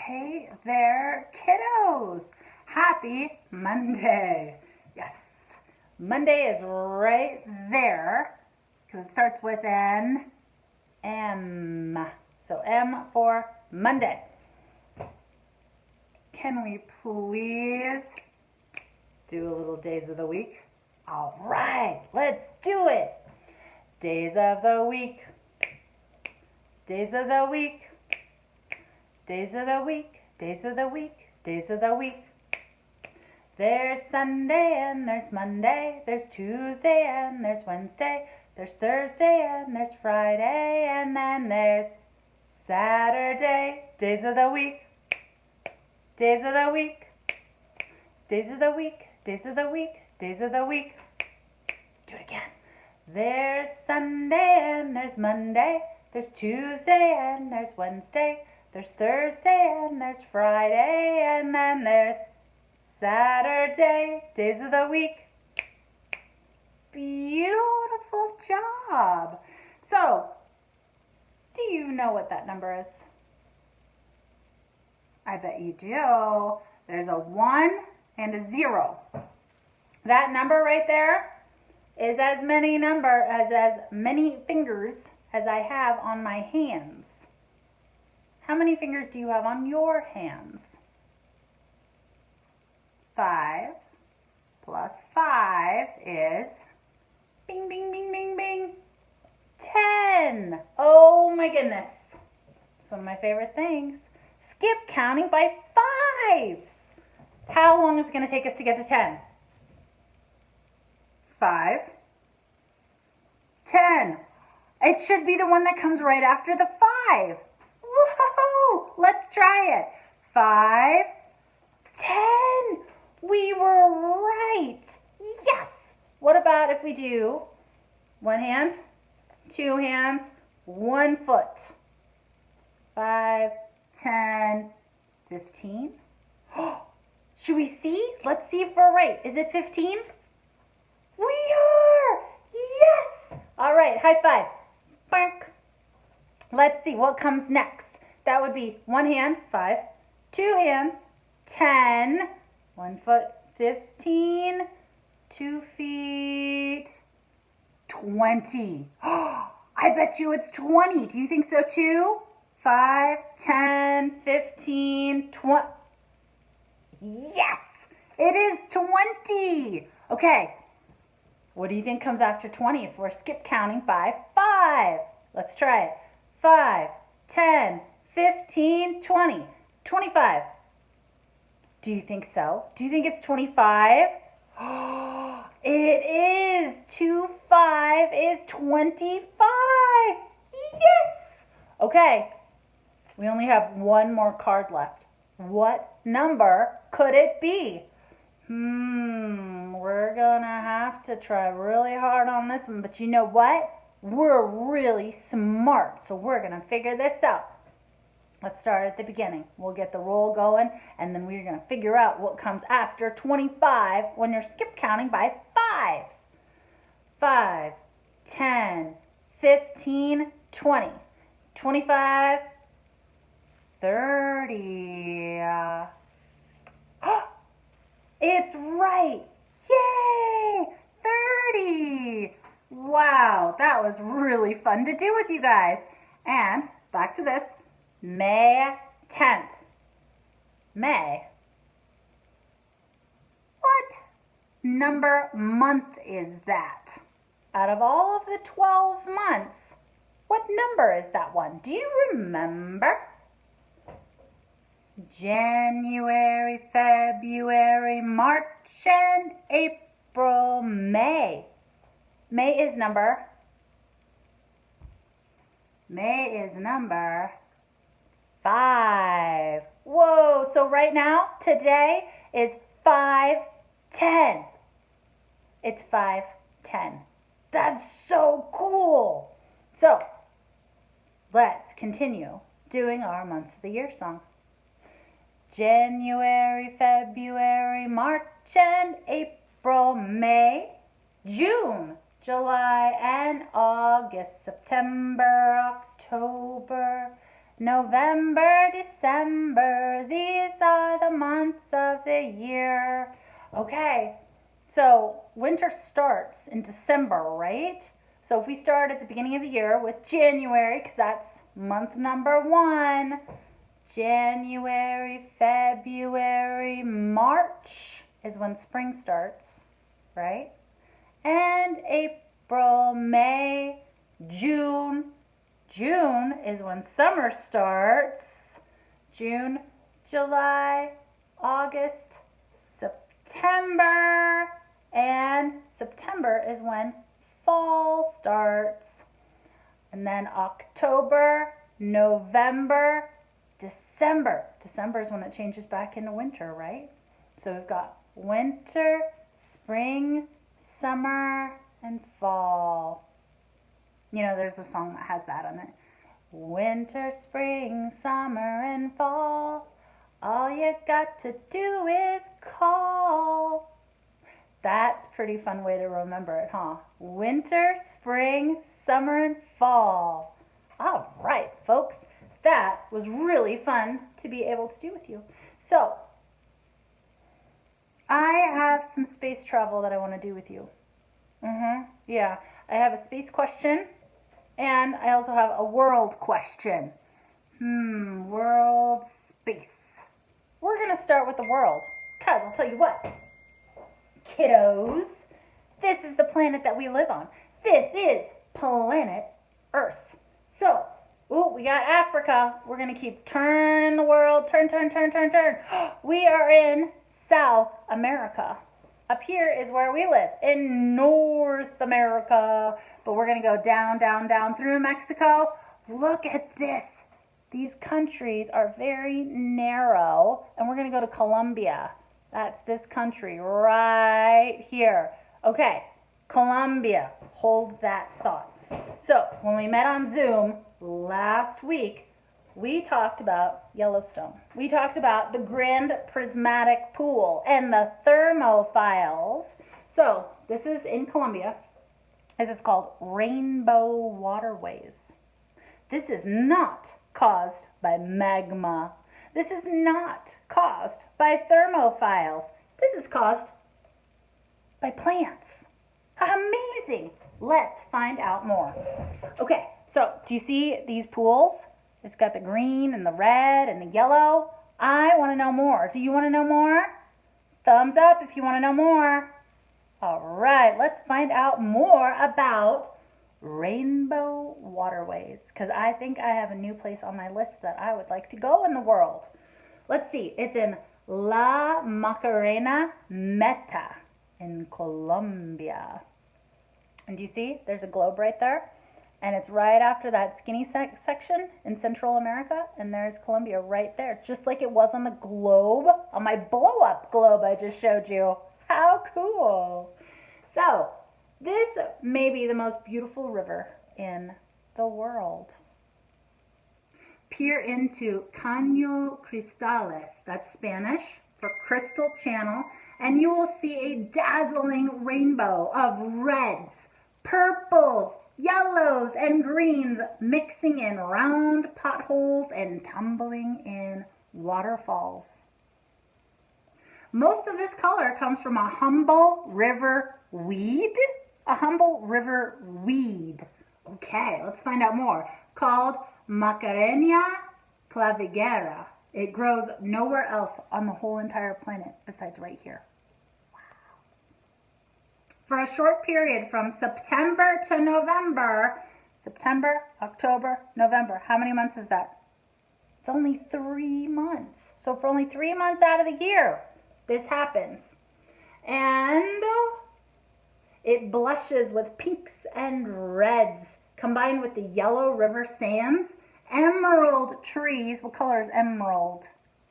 Hey there, kiddos! Happy Monday! Yes, Monday is right there because it starts with an M. So M for Monday. Can we please do a little days of the week? All right, let's do it. Days of the week. Days of the week. Days of the week, days of the week, days of the week. There's Sunday and there's Monday, there's Tuesday and there's Wednesday, there's Thursday and there's Friday, and then there's Saturday. Days of the week, days of the week, days of the week, days of the week, days of the week. Let's do it again. There's Sunday and there's Monday, there's Tuesday and there's Wednesday, there's Thursday and there's Friday, and then there's Saturday. Days of the week. Beautiful job. So, do you know what that number is? I bet you do. There's a 1 and a 0. That number right there is as many fingers as I have on my hands. How many fingers do you have on your hands? 5 plus 5 is, bing, bing, bing, bing, bing, 10. Oh my goodness. It's one of my favorite things. Skip counting by 5s. How long is it going to take us to get to 10? 5, 10. It should be the one that comes right after the 5. Whoa! Let's try it. 5, 10. We were right. Yes. What about if we do one hand, 2 hands, 1 foot? 5, 10, 15. Should we see? Let's see if we're right. Is it 15? We are. Yes. All right. High five. Bark. Let's see what comes next. That would be 1 hand, 5, 2 hands, 10, 1 foot, 15, 2 feet, 20. I bet you it's 20. Do you think so too? 5, 10, 15, 20. Yes, it is 20. Okay, what do you think comes after 20 if we're skip counting by 5? Let's try it. 5, 10, 15, 20, 25. Do you think so? Do you think it's 25? It is. 2, 5 is 25. Yes. Okay. We only have one more card left. What number could it be? We're gonna have to try really hard on this one, but you know what? We're really smart, so we're gonna figure this out. Let's start at the beginning. We'll get the roll going, and then we're going to figure out what comes after 25 when you're skip counting by 5s. 5, 10, 15, 20, 25, 30. It's right. Yay! 30. Wow, that was really fun to do with you guys. And back to this. May 10th. May. What month is that? Out of all of the 12 months, what number is that one? Do you remember? January, February, March, and April, May. May is number 5. Whoa, so right now, today is 5/10. It's 5/10. That's so cool. So, let's continue doing our months of the year song. January, February, March, and April, May, June, July, and August, September, October, November, December, these are the months of the year. Okay, so winter starts in December, right? So if we start at the beginning of the year with January, because that's month number 1, January, February, March is when spring starts, right? And April, May, June. June is when summer starts. June, July, August, September. And September is when fall starts. And then October, November, December. December is when it changes back into winter, right? So we've got winter, spring, summer, and fall. You know, there's a song that has that on it. Winter, spring, summer, and fall. All you got to do is call. That's a pretty fun way to remember it, huh? Winter, spring, summer, and fall. All right, folks. That was really fun to be able to do with you. So, I have some space travel that I want to do with you. Yeah, I have a space question, and I also have a world question. World, space. We're going to start with the world, because I'll tell you what, kiddos, this is the planet that we live on. This is planet Earth. So, we got Africa. We're going to keep turning the world. Turn. We are in South America. Up here is where we live, in North America. But we're going to go down through Mexico. Look at this. These countries are very narrow. And we're going to go to Colombia. That's this country right here. Okay, Colombia. Hold that thought. So, when we met on Zoom last week, we talked about Yellowstone. We talked about the Grand Prismatic Pool and the thermophiles. So, this is in Colombia. This is called Rainbow Waterways. This is not caused by magma. This is not caused by thermophiles. This is caused by plants. Amazing! Let's find out more. Okay, so do you see these pools? It's got the green and the red and the yellow. I want to know more. Do you want to know more? Thumbs up if you want to know more. All right, let's find out more about rainbow waterways, because I think I have a new place on my list that I would like to go in the world. Let's see. It's in La Macarena Meta in Colombia. And do you see? There's a globe right there. And it's right after that skinny section in Central America. And there's Colombia right there. Just like it was on the globe, on my blow-up globe I just showed you. How cool. So, this may be the most beautiful river in the world. Peer into Caño Cristales. That's Spanish for crystal channel. And you will see a dazzling rainbow of reds, purples, yellows, and greens mixing in round potholes and tumbling in waterfalls. Most of this color comes from a humble river weed. A humble river weed. Okay, let's find out more. Called Macarenia clavigera. It grows nowhere else on the whole entire planet besides right here. For a short period from September to November, September, October, November. How many months is that? It's only 3 months. So for only 3 months out of the year, this happens. And it blushes with pinks and reds, combined with the yellow river sands, emerald trees. What color is emerald?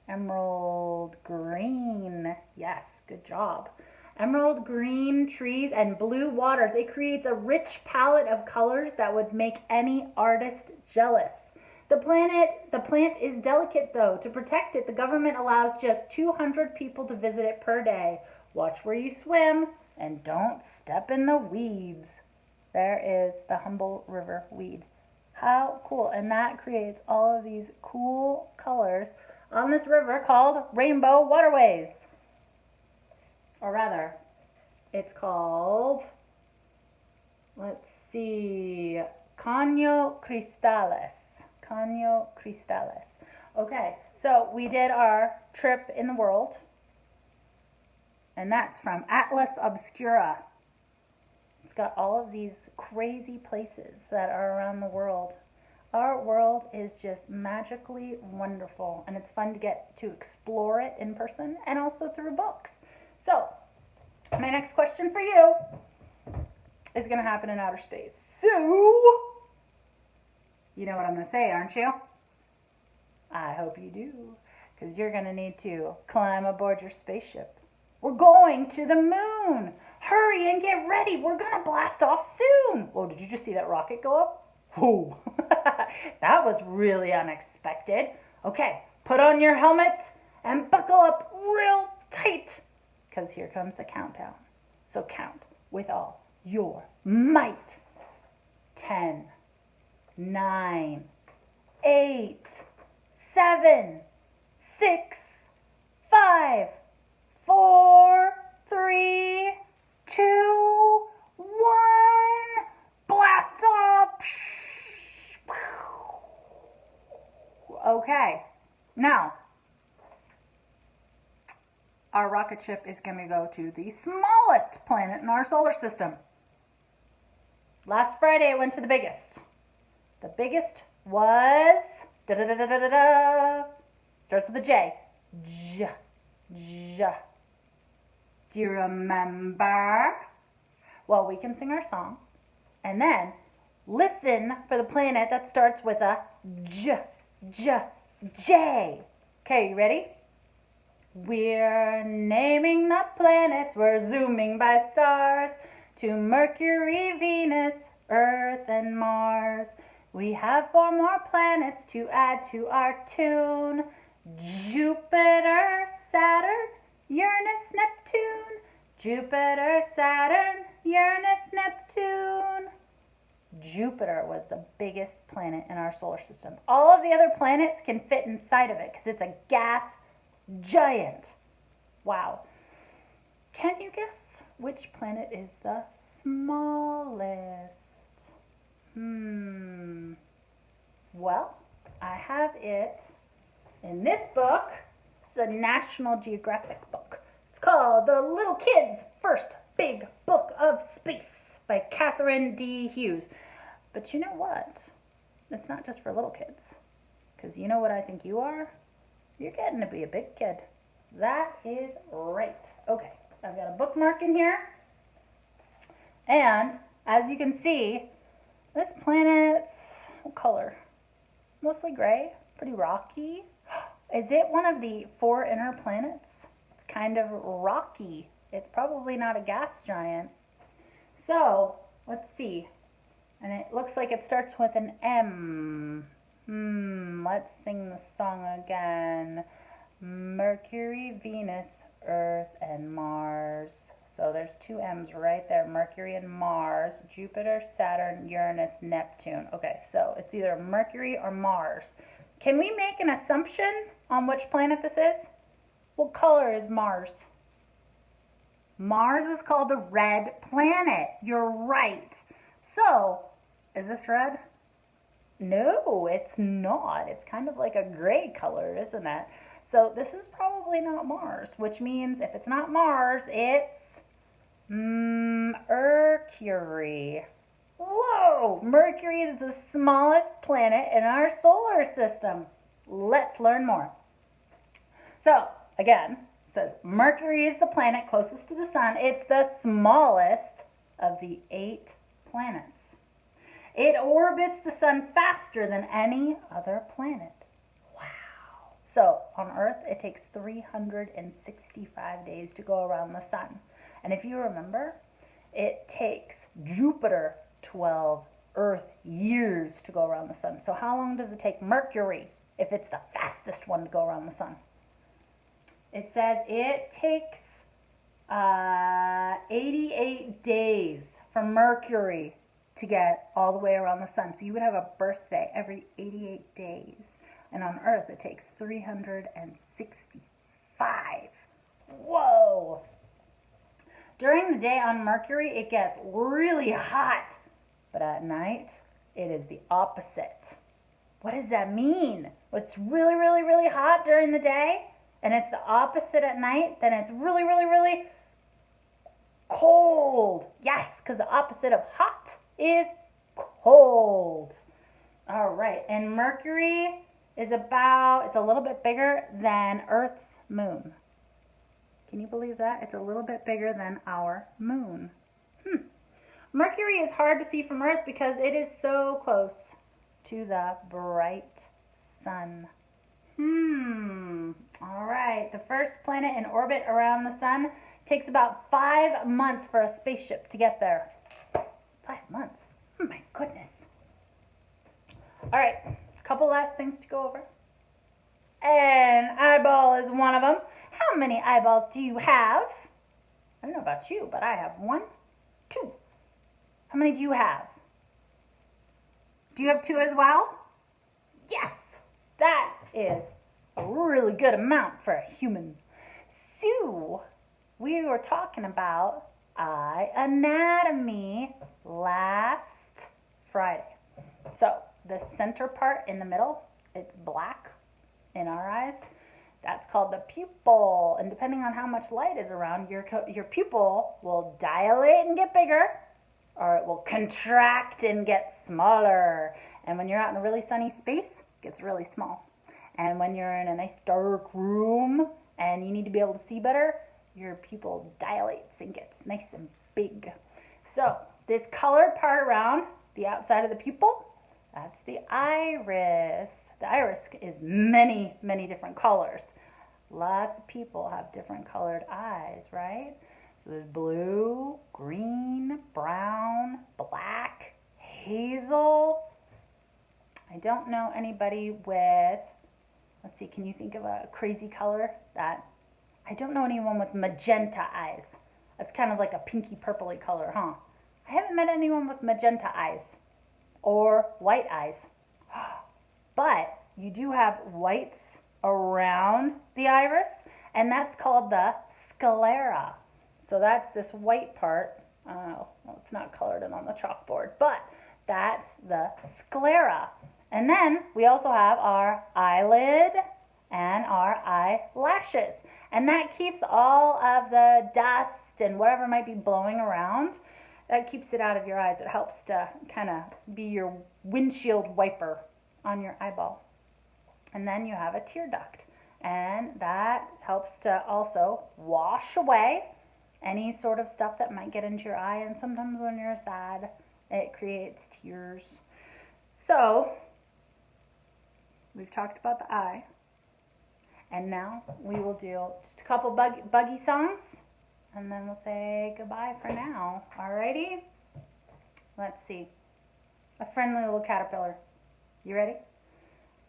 Emerald green. Yes, good job. Emerald green trees and blue waters. It creates a rich palette of colors that would make any artist jealous. The plant is delicate though. To protect it, the government allows just 200 people to visit it per day. Watch where you swim and don't step in the weeds. There is the humble river weed. How cool. And that creates all of these cool colors on this river called Rainbow Waterways. Or rather, it's called, let's see, Caño Cristales. Caño Cristales. Okay, so we did our trip in the world. And that's from Atlas Obscura. It's got all of these crazy places that are around the world. Our world is just magically wonderful, and it's fun to get to explore it in person and also through books. So, my next question for you is going to happen in outer space. So, you know what I'm going to say, aren't you? I hope you do, because you're going to need to climb aboard your spaceship. We're going to the moon. Hurry and get ready. We're going to blast off soon. Whoa, did you just see that rocket go up? Whoa, that was really unexpected. Okay, put on your helmet and buckle up real tight, because here comes the countdown. So count with all your might. 10, 9, 8, 7, 6, 5, 4, 3, 2, 1. Blast off! Okay, now our rocket ship is going to go to the smallest planet in our solar system. Last Friday it went to the biggest. The biggest was starts with a J. J. J. Do you remember? Well, we can sing our song and then listen for the planet that starts with a J. J. J. Okay, you ready? We're naming the planets, we're zooming by stars to Mercury, Venus, Earth, and Mars. We have 4 more planets to add to our tune. Jupiter, Saturn, Uranus, Neptune. Jupiter, Saturn, Uranus, Neptune. Jupiter was the biggest planet in our solar system. All of the other planets can fit inside of it because it's a gas giant. Wow. Can you guess which planet is the smallest? Well, I have it in this book. It's a National Geographic book. It's called The Little Kid's First Big Book of Space by Catherine D. Hughes. But you know what? It's not just for little kids. Because you know what I think you are? You're getting to be a big kid. That is right. Okay, I've got a bookmark in here. And as you can see, this planet's what color? Mostly gray, pretty rocky. Is it one of the 4 inner planets? It's kind of rocky. It's probably not a gas giant. So, let's see. And it looks like it starts with an M. Let's sing the song again. Mercury, Venus, Earth, and Mars. So there's 2 M's right there. Mercury and Mars. Jupiter, Saturn, Uranus, Neptune. Okay, so it's either Mercury or Mars. Can we make an assumption on which planet this is? What color is Mars? Mars is called the red planet. You're right. So, is this red? No, it's not. It's kind of like a gray color, isn't it? So this is probably not Mars, which means if it's not Mars, it's Mercury. Whoa! Mercury is the smallest planet in our solar system. Let's learn more. So, again, it says Mercury is the planet closest to the sun. It's the smallest of the 8 planets. It orbits the sun faster than any other planet. Wow. So, on Earth, it takes 365 days to go around the sun. And if you remember, it takes Jupiter 12 Earth years to go around the sun. So how long does it take Mercury if it's the fastest one to go around the sun? It says it takes 88 days for Mercury to get all the way around the sun. So you would have a birthday every 88 days. And on Earth, it takes 365. Whoa! During the day on Mercury, it gets really hot. But at night, it is the opposite. What does that mean? It's really, really, really hot during the day, and it's the opposite at night, then it's really, really, really cold. Yes, because the opposite of hot is cold. All right, and Mercury is it's a little bit bigger than Earth's moon. Can you believe that? It's a little bit bigger than our moon. Mercury is hard to see from Earth because it is so close to the bright sun. All right, the first planet in orbit around the sun takes about 5 months for a spaceship to get there. 5 months? My goodness. All right, a couple last things to go over. An eyeball is one of them. How many eyeballs do you have? I don't know about you, but I have 1, 2. How many do you have? Do you have 2 as well? Yes, that is a really good amount for a human. So, we were talking about eye anatomy last Friday. So, the center part in the middle, it's black in our eyes. That's called the pupil. And depending on how much light is around, your pupil will dilate and get bigger, or it will contract and get smaller. And when you're out in a really sunny space, it gets really small. And when you're in a nice dark room and you need to be able to see better, your pupil dilates and gets nice and big. So this colored part around the outside of the pupil, that's the iris. The iris is many, many different colors. Lots of people have different colored eyes, right? So there's blue, green, brown, black, hazel. I don't know anybody with, let's see, can you think of a crazy color that, I don't know anyone with magenta eyes. That's kind of like a pinky purpley color, huh? I haven't met anyone with magenta eyes or white eyes. But you do have whites around the iris, and that's called the sclera. So that's this white part. Well, it's not colored in on the chalkboard, but that's the sclera. And then we also have our eyelid and our eyelashes. And that keeps all of the dust and whatever might be blowing around, that keeps it out of your eyes. It helps to kind of be your windshield wiper on your eyeball. And then you have a tear duct, and that helps to also wash away any sort of stuff that might get into your eye. And sometimes when you're sad, it creates tears. So we've talked about the eye, and now we will do just a couple buggy songs, and then we'll say goodbye for now. Alrighty, let's see. A friendly little caterpillar. You ready?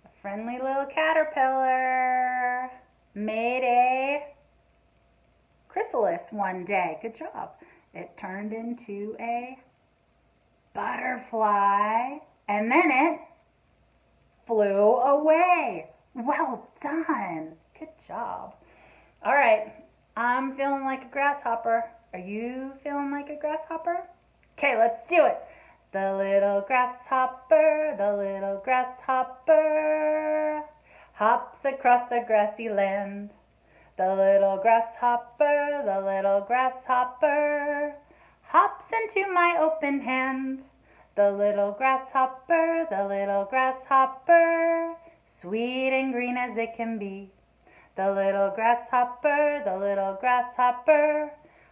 A friendly little caterpillar made a chrysalis one day. Good job. It turned into a butterfly, and then it flew away. Well done. Good job. All right. I'm feeling like a grasshopper. Are you feeling like a grasshopper? Okay, let's do it. The little grasshopper hops across the grassy land. The little grasshopper hops into my open hand. The little grasshopper, sweet and green as it can be. The little grasshopper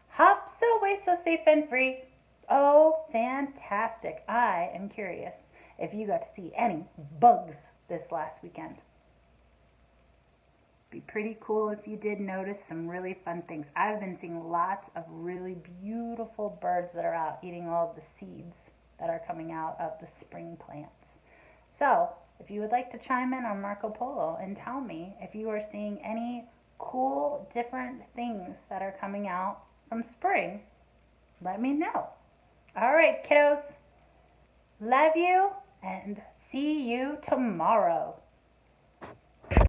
hops away so safe and free. Oh, fantastic. I am curious if you got to see any bugs this last weekend. Be pretty cool if you did notice some really fun things. I've been seeing lots of really beautiful birds that are out eating all of the seeds that are coming out of the spring plants. So, if you would like to chime in on Marco Polo and tell me if you are seeing any cool, different things that are coming out from spring, let me know. All right, kiddos, Love you and see you tomorrow.